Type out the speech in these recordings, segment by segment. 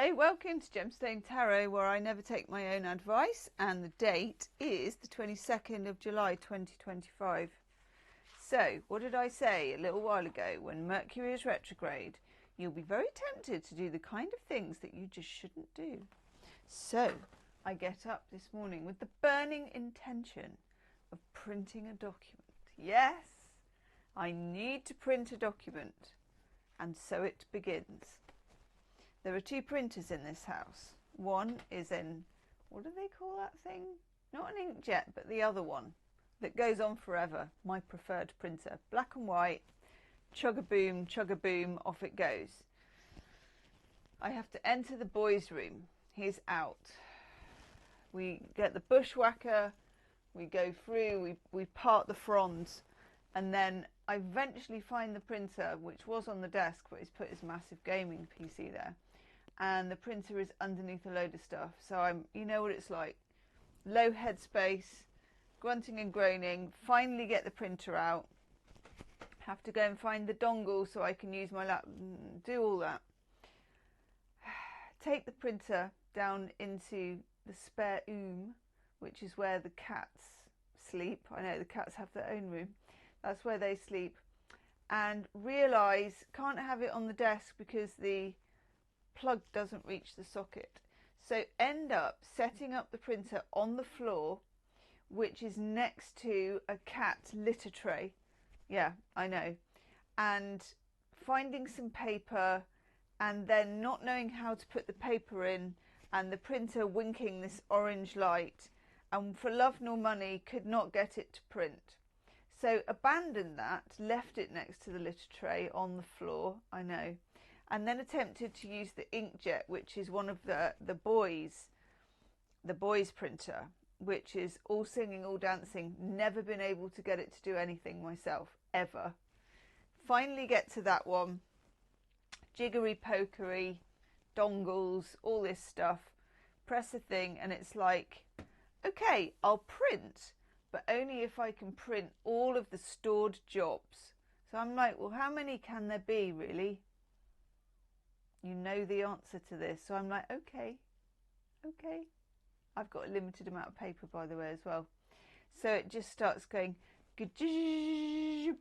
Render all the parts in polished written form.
Hello, welcome to Gemstone Tarot, where I never take my own advice, and the date is the 22nd of July 2025. So, what did I say a little while ago? When Mercury is retrograde, you'll be very tempted to do the kind of things that you just shouldn't do. So, I get up this morning with the burning intention of printing a document. Yes, I need to print a document, and so it begins. There are two printers in this house. One is in, what do they call that thing? Not an inkjet, but the other one that goes on forever. My preferred printer. Black and white, chug-a-boom, off it goes. I have to enter the boys' room. He's out. We get the bushwhacker, we go through, we part the fronds, and then I eventually find the printer, which was on the desk, but he's put his massive gaming PC there. And the printer is underneath a load of stuff. So I'm, you know what it's like, low headspace, grunting and groaning, finally get the printer out, have to go and find the dongle so I can use my laptop, do all that. Take the printer down into the spare room, which is where the cats sleep. I know the cats have their own room. That's where they sleep. And realise can't have it on the desk because the plug doesn't reach the socket. So end up setting up the printer on the floor, which is next to a cat litter tray. Yeah, I know. And finding some paper and then not knowing how to put the paper in, and the printer winking this orange light, and for love nor money could not get it to print. So abandoned that, left it next to the litter tray on the floor, I know, and then attempted to use the inkjet, which is one of the boys' printer, which is all singing, all dancing. Never been able to get it to do anything myself, ever. Finally get to that one, jiggery pokery, dongles, all this stuff, press a thing, and it's like, okay, I'll print, but only if I can print all of the stored jobs. So I'm like, well, how many can there be, really? You know the answer to this. So I'm like, okay. I've got a limited amount of paper, by the way, as well. So it just starts going, ping,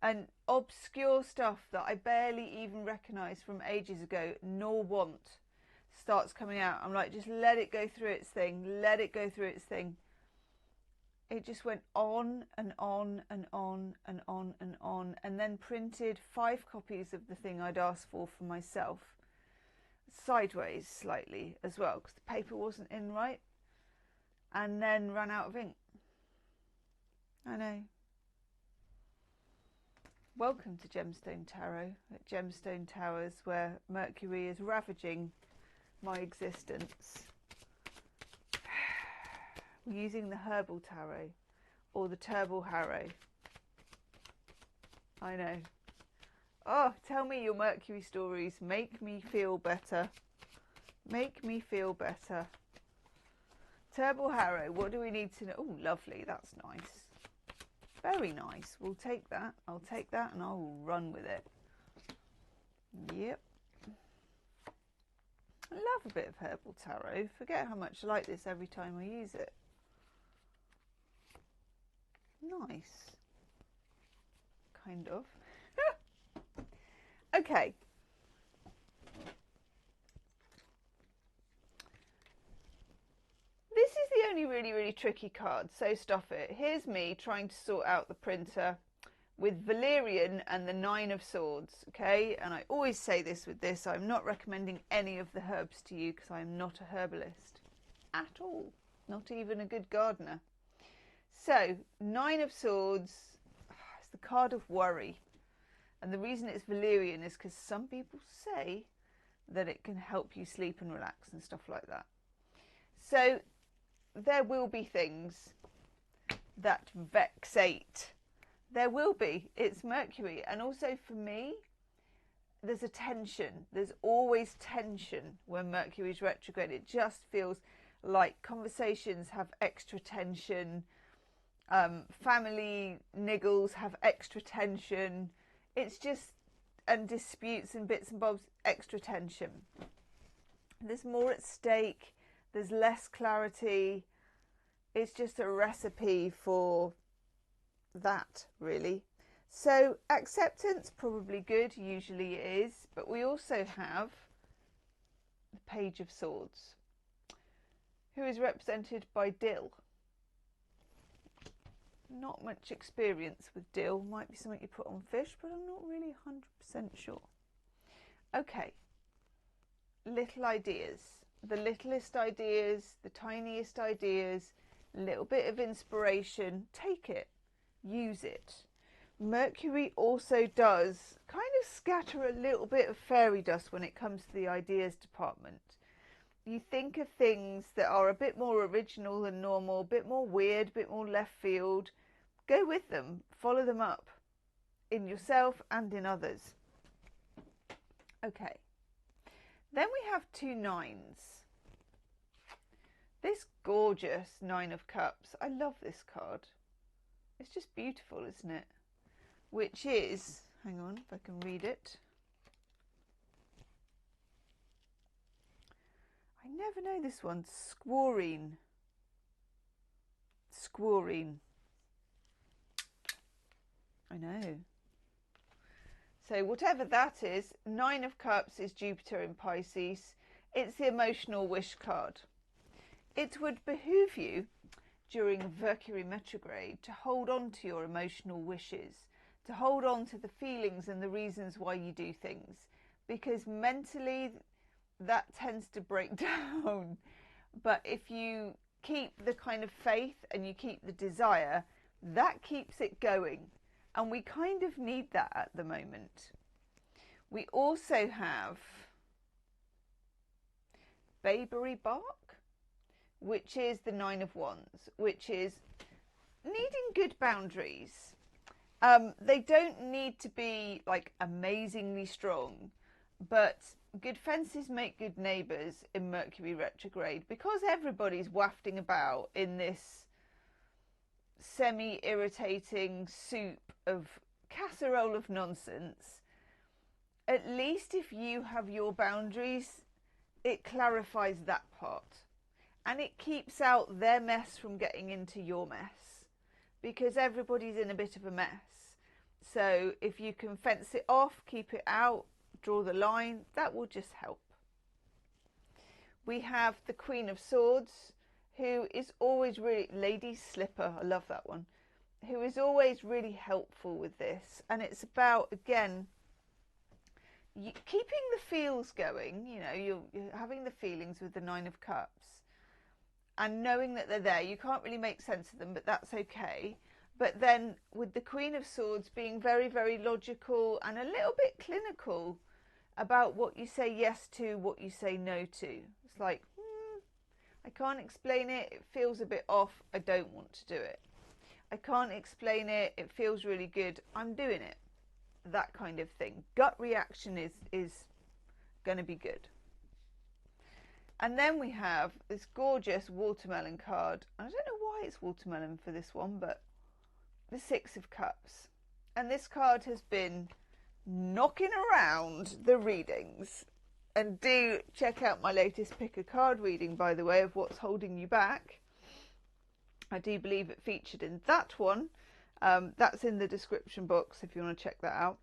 and obscure stuff that I barely even recognise from ages ago, nor want, starts coming out. I'm like, just let it go through its thing. Let it go through its thing. It just went on and on and on and on and on, and then printed 5 copies of the thing I'd asked for myself, sideways slightly as well, because the paper wasn't in right, and then ran out of ink. I know. Welcome to Gemstone Tarot at Gemstone Towers, where Mercury is ravaging my existence. Using the herbal tarot or the turbo harrow. I know. Oh, tell me your Mercury stories. Make me feel better. Make me feel better. Turbo harrow. What do we need to know? Oh, lovely. That's nice. Very nice. We'll take that. I'll take that and I'll run with it. Yep. I love a bit of herbal tarot. Forget how much I like this every time I use it. Nice. Kind of. Okay. This is the only really tricky card, so stuff it. Here's me trying to sort out the printer with Valerian and the 9 of Swords, okay? And I always say this with this, I'm not recommending any of the herbs to you because I'm not a herbalist at all. Not even a good gardener. So, 9 of Swords is the card of worry. And the reason it's Valerian is because some people say that it can help you sleep and relax and stuff like that. So, there will be things that vexate. There will be. It's Mercury. And also for me, there's a tension. There's always tension when Mercury's retrograde. It just feels like conversations have extra tension. Family niggles have extra tension. It's just and disputes and bits and bobs, extra tension. There's more at stake. There's less clarity. It's just a recipe for that, really. So acceptance, probably good, usually it is. But we also have the Page of Swords, who is represented by dill. Not much experience with dill. Might be something you put on fish, but I'm not really 100% sure. Okay. Little ideas. The littlest ideas, the tiniest ideas, a little bit of inspiration. Take it. Use it. Mercury also does kind of scatter a little bit of fairy dust when it comes to the ideas department. You think of things that are a bit more original than normal, a bit more weird, a bit more left field. Go with them. Follow them up in yourself and in others. Okay. Then we have 2 9s. This gorgeous 9 of Cups. I love this card. It's just beautiful, isn't it? Which is, hang on if I can read it. I never know this one. Squarine. Squarine. I know. So whatever that is, 9 of Cups is Jupiter in Pisces. It's the emotional wish card. It would behoove you during Mercury retrograde to hold on to your emotional wishes, to hold on to the feelings and the reasons why you do things, because mentally that tends to break down. But if you keep the kind of faith and you keep the desire, that keeps it going. And we kind of need that at the moment. We also have Bayberry Bark, which is the 9 of Wands, which is needing good boundaries. They don't need to be like amazingly strong, but good fences make good neighbours in Mercury retrograde, because everybody's wafting about in this semi-irritating soup of casserole of nonsense. At least if you have your boundaries, it clarifies that part. And it keeps out their mess from getting into your mess, because everybody's in a bit of a mess. So if you can fence it off, keep it out, draw the line, that will just help. We have the Queen of Swords, who is always really, Lady Slipper, I love that one, who is always really helpful with this. And it's about, again, keeping the feels going. You know, you're having the feelings with the 9 of Cups and knowing that they're there. You can't really make sense of them, but that's okay. But then with the Queen of Swords being very, very logical and a little bit clinical about what you say yes to, what you say no to. It's like, I can't explain it. It feels a bit off. I don't want to do it. I can't explain it. It feels really good. I'm doing it. That kind of thing. Gut reaction is going to be good. And then we have this gorgeous watermelon card. I don't know why it's watermelon for this one, but the 6 of Cups. And this card has been knocking around the readings. And do check out my latest pick a card reading, by the way, of what's holding you back. I do believe it featured in that one. That's in the description box if you want to check that out.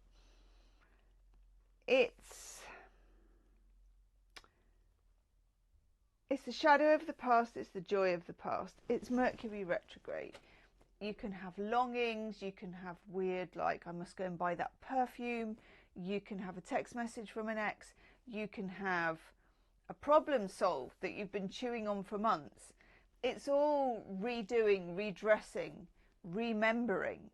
It's the shadow of the past. It's the joy of the past. It's Mercury retrograde. You can have longings. You can have weird, like, I must go and buy that perfume. You can have a text message from an ex. You can have a problem solved that you've been chewing on for months. It's all redoing, redressing, remembering.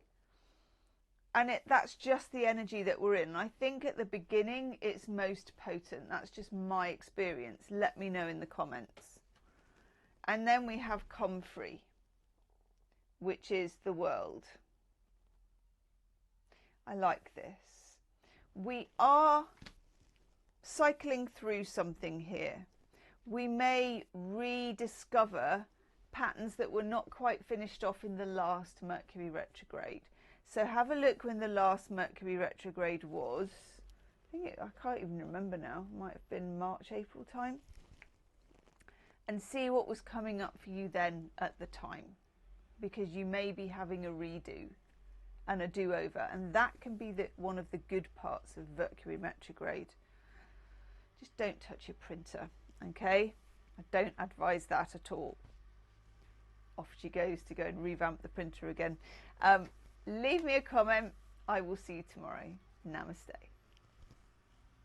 And that's just the energy that we're in. I think at the beginning it's most potent. That's just my experience. Let me know in the comments. And then we have Comfrey, which is the world. I like this. We are cycling through something here. We may rediscover patterns that were not quite finished off in the last Mercury retrograde. So have a look when the last Mercury retrograde was. I can't even remember now. It might have been March, April time. And see what was coming up for you then at the time, because you may be having a redo and a do-over, and that can be one of the good parts of Mercury retrograde. Just don't touch your printer, okay? I don't advise that at all. Off she goes to go and revamp the printer again. Leave me a comment. I will see you tomorrow. Namaste.